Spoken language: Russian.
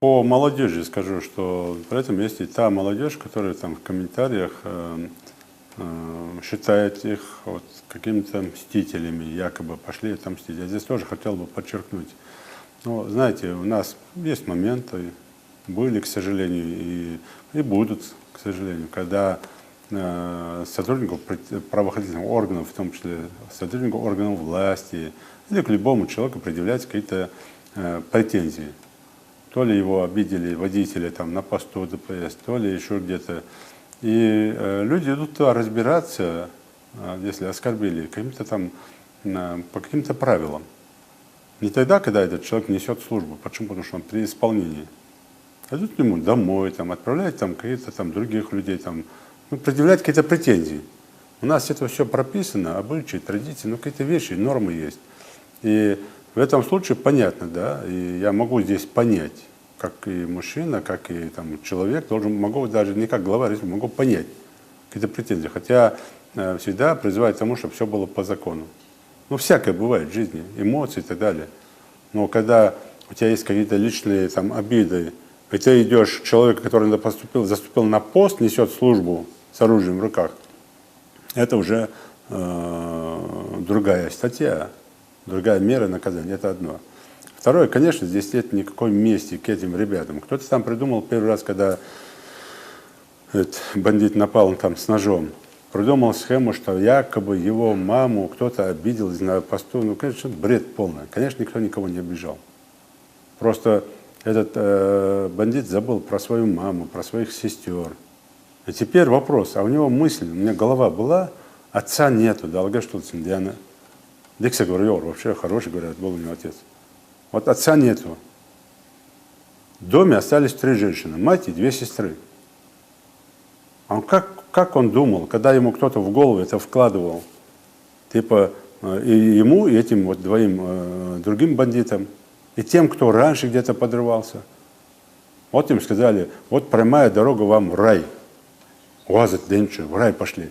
По молодежи скажу, что при этом есть и та молодежь, которая там в комментариях считает их вот какими-то мстителями, якобы пошли отомстить. Я здесь тоже хотел бы подчеркнуть. Ну, знаете, у нас есть моменты, были, к сожалению, и будут, к сожалению, когда сотрудников правоохранительных органов, в том числе сотрудников органов власти, или к любому человеку предъявляются какие-то претензии. То ли его обидели водители там, на посту ДПС, то ли еще где-то. И люди идут туда разбираться, если оскорбили, каким-то там, по каким-то правилам. Не тогда, когда этот человек несет службу. Почему? Потому что он при исполнении. Идут к нему домой, там, отправляют там, каких-то там других людей, там, ну, предъявлять какие-то претензии. У нас это все прописано, обычаи, традиции, ну, какие-то вещи, нормы есть. И в этом случае понятно, да, и я могу здесь понять, как и мужчина, как и там, человек, могу даже не как глава, могу понять какие-то претензии. Хотя всегда призываю к тому, чтобы все было по закону. Ну, всякое бывает в жизни, эмоции и так далее. Но когда у тебя есть какие-то личные там обиды, и ты идешь к человеку, который заступил на пост, несет службу с оружием в руках, это уже другая статья, другая мера наказания, это одно. Второе, конечно, здесь нет никакой мести к этим ребятам. Кто-то там придумал первый раз, когда этот бандит напал там с ножом, придумал схему, что якобы его маму кто-то обидел на посту. Ну, конечно, бред полный. Конечно, никто никого не обижал. Просто этот бандит забыл про свою маму, про своих сестер. И теперь вопрос, а у него мысль, у меня голова была, отца нету, да, что Циндиана. Дикса говорил, вообще хороший, говорят, был у него отец. Вот отца нету. В доме остались 3 женщины, мать и 2 сестры. А он как он думал, когда ему кто-то в голову это вкладывал, типа и ему, и этим вот 2 другим бандитам, и тем, кто раньше где-то подрывался. Вот им сказали, вот прямая дорога вам в рай. У вас это в рай пошли.